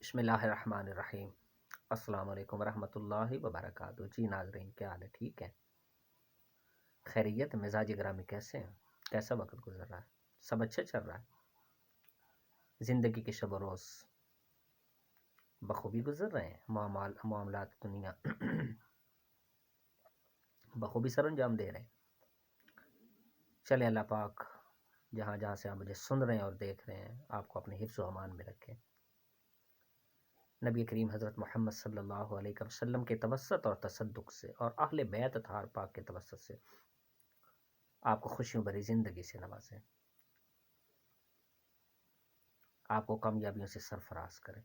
بسم اللہ الرحمن الرحیم۔ السلام علیکم ورحمۃ اللہ وبرکاتہ۔ جی ناظرین، کیا حال ہے؟ ٹھیک ہے؟ خیریت؟ مزاج گرامی کیسے ہیں؟ کیسا وقت گزر رہا ہے؟ سب اچھا چل رہا ہے؟ زندگی کے شب و روز بخوبی گزر رہے ہیں؟ معاملات دنیا بخوبی سر انجام دے رہے ہیں؟ چلیں، اللہ پاک جہاں جہاں سے آپ مجھے سن رہے ہیں اور دیکھ رہے ہیں، آپ کو اپنے حفظ و امان میں رکھیں۔ نبی کریم حضرت محمد صلی اللہ علیہ وسلم کے توسط اور تصدق سے اور اہل بیت اطہار پاک کے توسط سے آپ کو خوشیوں بھری زندگی سے نوازیں، آپ کو کامیابیوں سے سرفراز کریں۔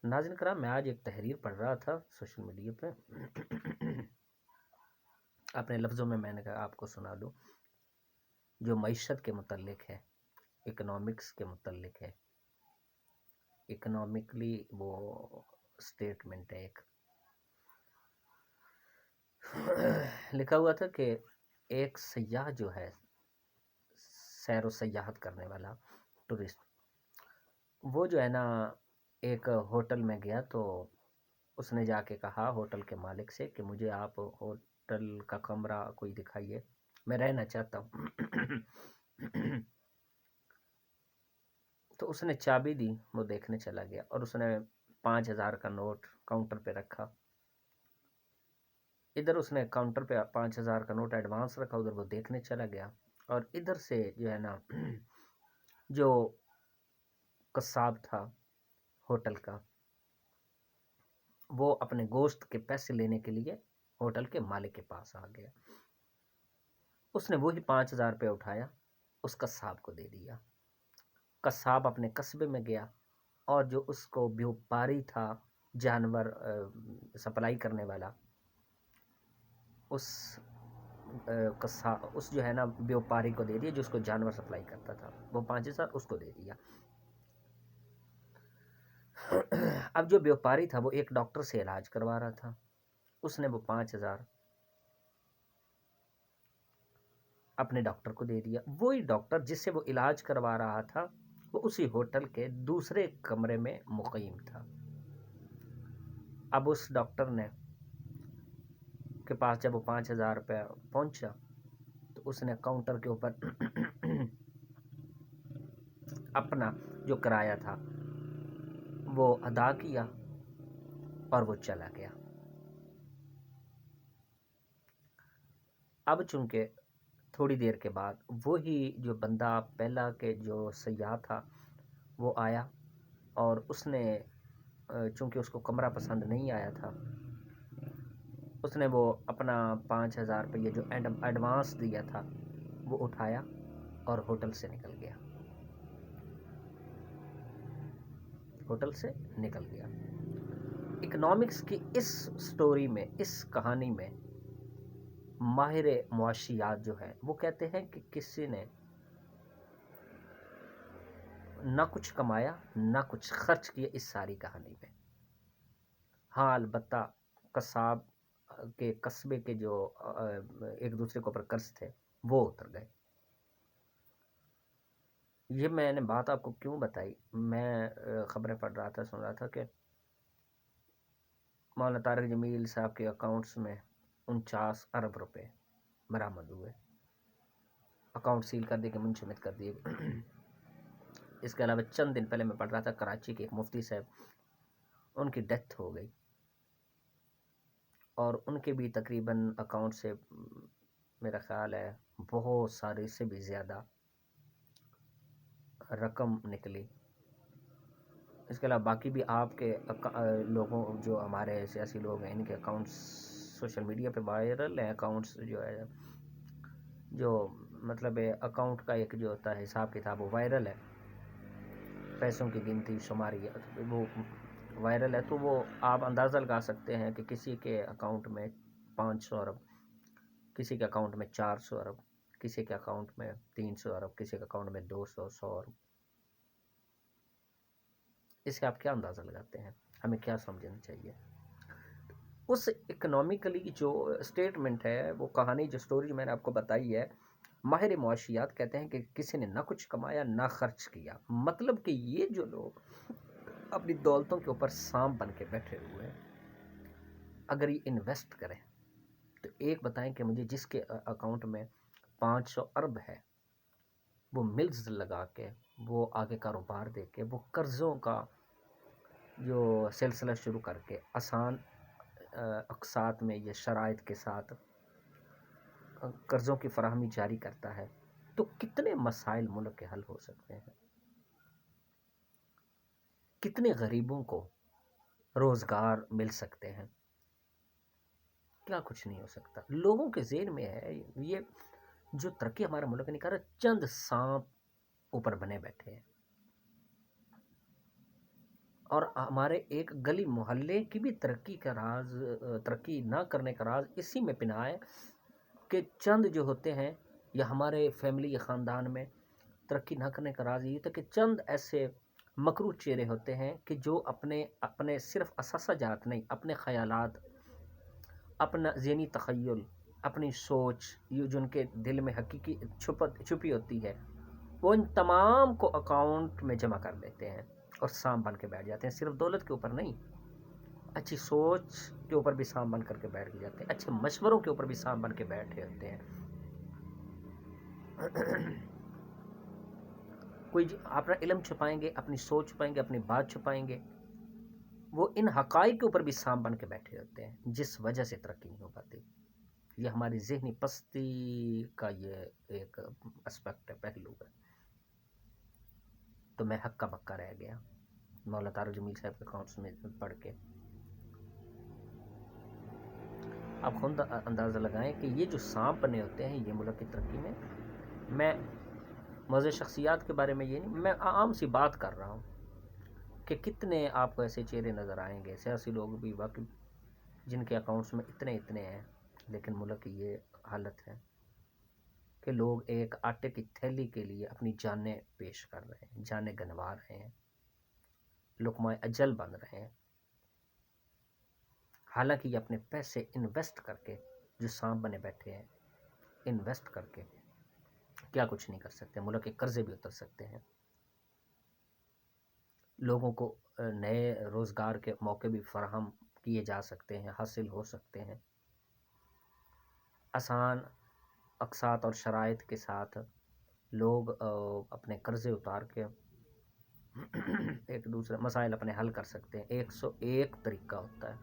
ناظرین کرام، میں آج ایک تحریر پڑھ رہا تھا سوشل میڈیا پہ، اپنے لفظوں میں نے کہا آپ کو سنا دوں، جو معیشت کے متعلق ہے، اکنامکس کے متعلق ہے، اکنامکلی وہ اسٹیٹمنٹ ہے ایک، لکھا ہوا تھا کہ ایک سیاح جو ہے، سیر و سیاحت کرنے والا ٹورسٹ، وہ جو ہے نا ایک ہوٹل میں گیا تو اس نے جا کے کہا ہوٹل کے مالک سے کہ مجھے آپ ہوٹل کا کمرہ کوئی دکھائیے، میں رہنا چاہتا ہوں۔ تو اس نے چابی دی، وہ دیکھنے چلا گیا اور اس نے 5,000 کا نوٹ کاؤنٹر پہ رکھا۔ ادھر اس نے کاؤنٹر پہ 5,000 کا نوٹ ایڈوانس رکھا، ادھر وہ دیکھنے چلا گیا، اور ادھر سے جو ہے نا جو قصاب تھا ہوٹل کا، وہ اپنے گوشت کے پیسے لینے کے لیے ہوٹل کے مالک کے پاس آ گیا۔ اس نے وہی 5,000 روپے اٹھایا، اس قصاب کو دے دیا۔ قصاب اپنے قصبے میں گیا اور جو اس کو بیوپاری تھا، جانور سپلائی کرنے والا، اس جو ہے نا بیوپاری کو دے دیا، جو اس کو جانور سپلائی کرتا تھا، وہ 5,000 اس کو دے دیا۔ اب جو بیوپاری تھا وہ ایک ڈاکٹر سے علاج کروا رہا تھا، اس نے وہ 5,000 اپنے ڈاکٹر کو دے دیا۔ وہی ڈاکٹر جس سے وہ علاج کروا رہا تھا، وہ اسی ہوٹل کے دوسرے کمرے میں مقیم تھا۔ اب اس ڈاکٹر نے کے پاس جب وہ 5,000 روپے پہنچا تو اس نے کاؤنٹر کے اوپر اپنا جو کرایہ تھا وہ ادا کیا اور وہ چلا گیا۔ اب چونکہ تھوڑی دیر کے بعد وہی جو بندہ پہلا کے جو سیاح تھا وہ آیا، اور اس نے چونکہ اس کو کمرہ پسند نہیں آیا تھا، اس نے وہ اپنا 5,000 روپیہ جو ایڈوانس دیا تھا وہ اٹھایا اور ہوٹل سے نکل گیا، ہوٹل سے نکل گیا۔ اکنامکس کی اس سٹوری میں، اس کہانی میں، ماہر معاشیات جو ہے وہ کہتے ہیں کہ کسی نے نہ کچھ کمایا نہ کچھ خرچ کیا اس ساری کہانی میں۔ ہاں البتہ قصاب کے قصبے کے جو ایک دوسرے کے اوپر قرض تھے وہ اتر گئے۔ یہ میں نے بات آپ کو کیوں بتائی؟ میں خبریں پڑھ رہا تھا، سن رہا تھا کہ مولانا طارق جمیل صاحب کے اکاؤنٹس میں 49 ارب روپے برآمد ہوئے، اکاؤنٹ سیل کر دیے، منجمد کر دیے۔ اس کے علاوہ چند دن پہلے میں پڑھ رہا تھا کراچی کے ایک مفتی صاحب، ان کی ڈیتھ ہو گئی اور ان کے بھی تقریباً اکاؤنٹ سے میرا خیال ہے بہت سارے سے بھی زیادہ رقم نکلی۔ اس کے علاوہ باقی بھی آپ کے لوگوں، جو ہمارے سیاسی لوگ ہیں، ان کے اکاؤنٹس سوشل میڈیا پہ وائرل ہیں۔ اکاؤنٹس جو ہے، جو مطلب اکاؤنٹ کا ایک جو ہوتا ہے حساب کتاب، وہ وائرل ہے، پیسوں کی گنتی شماری وہ وائرل ہے۔ تو وہ آپ اندازہ لگا سکتے ہیں کہ کسی کے اکاؤنٹ میں 500 ارب، کسی کے اکاؤنٹ میں 400 ارب، کسی کے اکاؤنٹ میں 300 ارب، کسی کے اکاؤنٹ میں 200 100 ارب۔ اس سے آپ کیا اندازہ لگاتے ہیں؟ ہمیں کیا سمجھنا چاہیے؟ اس اکنامکلی جو اسٹیٹمنٹ ہے، وہ کہانی، جو سٹوری جو میں نے آپ کو بتائی ہے، ماہر معاشیات کہتے ہیں کہ کسی نے نہ کچھ کمایا نہ خرچ کیا۔ مطلب کہ یہ جو لوگ اپنی دولتوں کے اوپر سانپ بن کے بیٹھے ہوئے ہیں. اگر یہ انویسٹ کریں تو ایک بتائیں کہ مجھے جس کے اکاؤنٹ میں 500 ارب ہے، وہ ملز لگا کے، وہ آگے کاروبار دے کے، وہ قرضوں کا جو سلسلہ شروع کر کے آسان اقساط میں یہ شرائط کے ساتھ قرضوں کی فراہمی جاری کرتا ہے، تو کتنے مسائل ملک کے حل ہو سکتے ہیں، کتنے غریبوں کو روزگار مل سکتے ہیں. کیا کچھ نہیں ہو سکتا. لوگوں کے ذہن میں ہے یہ جو ترقی ہمارا ملک نہیں کر رہا، چند سانپ اوپر بنے بیٹھے ہیں. اور ہمارے ایک گلی محلے کی بھی ترقی کا راز، ترقی نہ کرنے کا راز اسی میں پنہا ہے کہ چند جو ہوتے ہیں، یا ہمارے فیملی یا خاندان میں ترقی نہ کرنے کا راز یہ تھا کہ چند ایسے مکروہ چہرے ہوتے ہیں کہ جو اپنے صرف اثاثہ جات نہیں، اپنے خیالات، اپنا ذہنی تخیل، اپنی سوچ، یہ جو ان کے دل میں حقیقی چھپی ہوتی ہے، وہ ان تمام کو اکاؤنٹ میں جمع کر دیتے ہیں اور سانپ بن کے بیٹھ جاتے ہیں. صرف دولت کے اوپر نہیں، اچھی سوچ کے اوپر بھی سانپ بن کر کے بیٹھ جاتے ہیں، اچھے مشوروں کے اوپر بھی سانپ بن کے بیٹھے ہوتے ہیں. کوئی اپنا علم چھپائیں گے، اپنی سوچ چھپائیں گے، اپنی بات چھپائیں گے، وہ ان حقائق کے اوپر بھی سانپ بن کے بیٹھے ہوتے ہیں، جس وجہ سے ترقی نہیں ہو پاتی. یہ ہماری ذہنی پستی کا یہ ایک اسپیکٹ ہے، پہلو ہے. تو میں ہکا بکا رہ گیا مولا طارق جمیل صاحب کے اکاؤنٹس میں پڑھ کے. آپ خود اندازہ لگائیں کہ یہ جو سانپ بنے ہوتے ہیں یہ ملک کی ترقی میں موضوع شخصیات کے بارے میں یہ نہیں، میں عام سی بات کر رہا ہوں کہ کتنے آپ کو ایسے چہرے نظر آئیں گے، سیاسی لوگ بھی واقعی، جن کے اکاؤنٹس میں اتنے ہیں، لیکن ملک کی یہ حالت ہے کہ لوگ ایک آٹے کی تھیلی کے لیے اپنی جانیں پیش کر رہے ہیں، جانیں گنوا رہے ہیں، لقمہ اجل بن رہے ہیں، حالانکہ یہ اپنے پیسے انویسٹ کر کے، جو سانپ بنے بیٹھے ہیں، انویسٹ کر کے کیا کچھ نہیں کر سکتے. ملک کے قرضے بھی اتر سکتے ہیں، لوگوں کو نئے روزگار کے موقع بھی فراہم کیے جا سکتے ہیں، حاصل ہو سکتے ہیں. آسان اقساط اور شرائط کے ساتھ لوگ اپنے قرضے اتار کے ایک دوسرے مسائل اپنے حل کر سکتے ہیں. 101 طریقہ ہوتا ہے،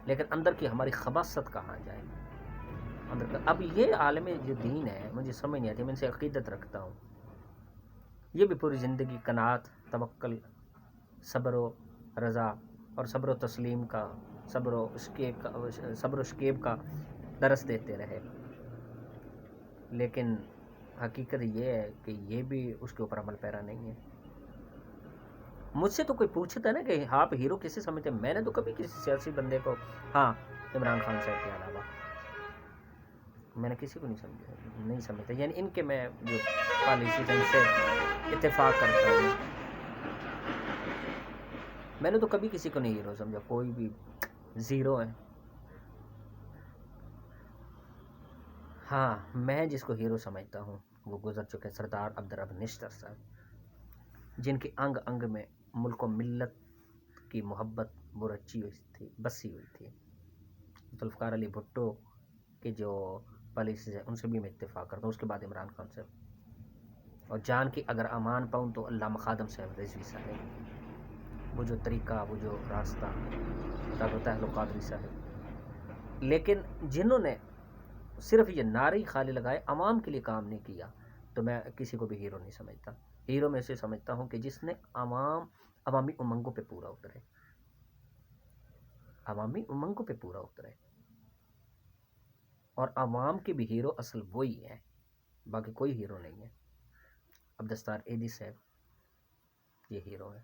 لیکن اندر کی ہماری خباثت کہاں جائے. اب یہ عالم جو دین ہے، مجھے سمجھ نہیں آتی، میں ان سے عقیدت رکھتا ہوں، یہ بھی پوری زندگی قناعت، توکل، صبر و رضا اور صبر و تسلیم کا، صبر و شکیب کا درس دیتے رہے. لیکن حقیقت یہ ہے کہ یہ بھی اس کے اوپر عمل پیرا نہیں ہے. مجھ سے تو کوئی پوچھتا ہے نا کہ آپ ہیرو کسے سمجھتے ہیں، میں نے تو کبھی کسی سیاسی بندے کو، ہاں عمران خان صاحب کے علاوہ میں نے کسی کو نہیں سمجھتا. یعنی ان کے میں جو پالیسی ان سے اتفاق کرتا ہوں، میں نے تو کبھی کسی کو نہیں ہیرو سمجھا، کوئی بھی زیرو ہے. ہاں میں جس کو ہیرو سمجھتا ہوں وہ گزر چکے سردار عبدالرب نشتر صاحب، جن کی انگ انگ میں ملک و ملت کی محبت وہ رچی ہوئی تھی، بسی ہوئی تھی. ذوالفقار علی بھٹو کے جو پالیسیز ہیں ان سے بھی میں اتفاق کرتا ہوں. اس کے بعد عمران خان صاحب، اور جان کی اگر امان پاؤں تو علامہ خادم صاحب رضوی صاحب، وہ جو طریقہ، وہ جو راستہ، ڈاکٹر طاہر القادری صاحب. لیکن جنہوں نے صرف یہ نعرے خالی لگائے، عوام کے لیے کام نہیں کیا، تو میں کسی کو بھی ہیرو نہیں سمجھتا. ہیرو میں سے سمجھتا ہوں کہ جس نے عوامی امنگوں پہ پورا اترے، عوامی امنگوں پہ پورا اترے. اور عوام کے بھی ہیرو اصل وہی ہیں، باقی کوئی ہیرو نہیں ہے. عبدالستار ایدھی صاحب یہ ہیرو ہے.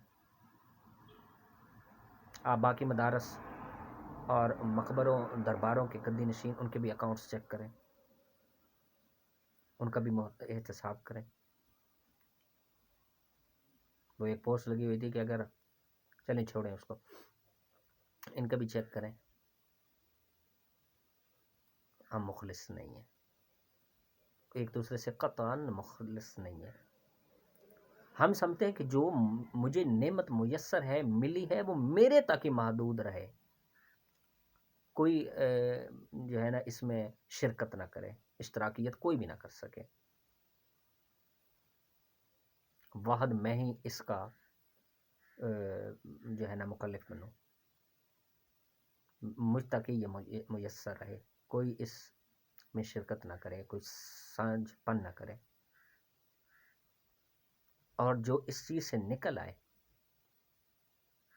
آپ باقی مدارس اور مقبروں، درباروں کے گدی نشین، ان کے بھی اکاؤنٹس چیک کریں، ان کا بھی احتساب کریں. وہ ایک پوسٹ لگی ہوئی تھی کہ اگر چلیں چھوڑیں اس کو، ان کا بھی چیک کریں. ہم مخلص نہیں ہیں، ایک دوسرے سے قطعاً مخلص نہیں ہے. ہم سمجھتے ہیں کہ جو مجھے نعمت میسر ہے، ملی ہے، وہ میرے تک ہی محدود رہے، کوئی جو ہے نا اس میں شرکت نہ کرے، اشتراکیت کوئی بھی نہ کر سکے، واحد میں ہی اس کا جو ہے نا مکلف بنوں، مجھ تک ہی یہ میسر رہے، کوئی اس میں شرکت نہ کرے، کوئی سانجھ پن نہ کرے، اور جو اس چیز سے نکل آئے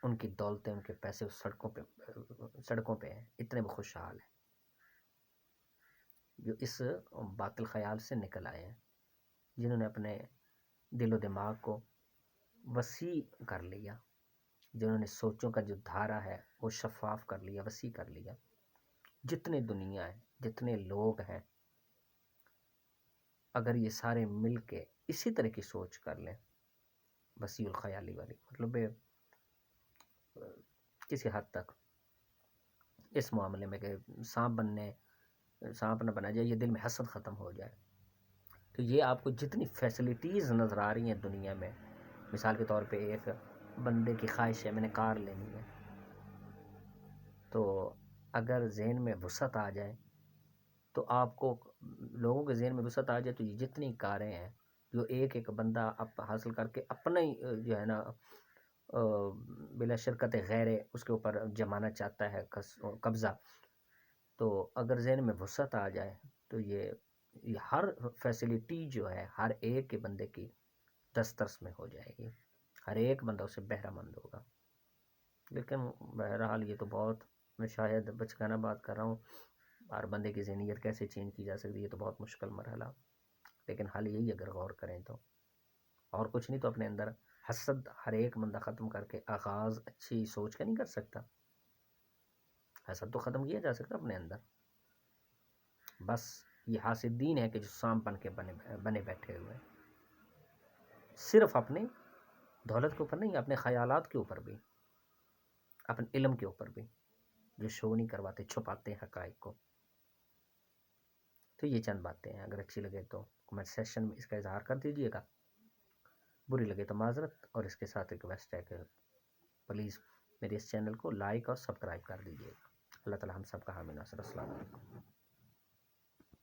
ان کی دولتیں، ان کے پیسے اس سڑکوں پہ ہیں، اتنے وہ خوشحال ہیں جو اس باطل خیال سے نکل آئے ہیں، جنہوں نے اپنے دل و دماغ کو وسیع کر لیا، جنہوں نے سوچوں کا جو دھارا ہے وہ شفاف کر لیا، وسیع کر لیا۔ جتنے دنیا ہے، جتنے لوگ ہیں، اگر یہ سارے مل کے اسی طرح کی سوچ کر لیں، وسیع الخیالی والی، مطلب کسی حد تک اس معاملے میں کہ سانپ نہ بنا جائے، یہ دل میں حسد ختم ہو جائے، تو یہ آپ کو جتنی فیسلٹیز نظر آ رہی ہیں دنیا میں، مثال کے طور پہ ایک بندے کی خواہش ہے میں نے کار لینی ہے، تو اگر ذہن میں وسعت آ جائے، تو آپ کو لوگوں کے ذہن میں وسعت آ جائے، تو یہ جتنی کاریں ہیں جو ایک بندہ حاصل کر کے اپنا ہی جو ہے نا بلا شرکت غیر اس کے اوپر جمانا چاہتا ہے قبضہ، تو اگر ذہن میں وسعت آ جائے تو یہ ہر فیسلٹی جو ہے ہر ایک کے بندے کی دسترس میں ہو جائے گی، ہر ایک بندہ اسے بہرہ مند ہوگا۔ لیکن بہرحال یہ تو بہت، میں شاید بچکانہ بات کر رہا ہوں، ہر بندے کی ذہنیت کیسے چینج کی جا سکتی ہے، یہ تو بہت مشکل مرحلہ، لیکن حل یہی اگر غور کریں تو، اور کچھ نہیں تو اپنے اندر حسد ہر ایک بندہ ختم کر کے آغاز اچھی سوچ کا نہیں کر سکتا، حسد تو ختم کیا جا سکتا اپنے اندر، بس یہ حاسدین ہے کہ جو سام بن کے بنے بیٹھے ہوئے، صرف اپنے دولت کے اوپر نہیں، اپنے خیالات کے اوپر بھی، اپنے علم کے اوپر بھی، جو شو نہیں کرواتے، چھپاتے ہیں حقائق کو۔ تو یہ چند باتیں ہیں، اگر اچھی لگے تو کمنٹ سیکشن میں اس کا اظہار کر دیجیے گا، بری لگے تو معذرت، اور اس کے ساتھ ریکویسٹ ہے کہ پلیز میرے اس چینل کو لائک اور سبسکرائب کر دیجیے گا۔ اللہ تعالی ہم سب کا حامی ناصر۔ السلام علیکم۔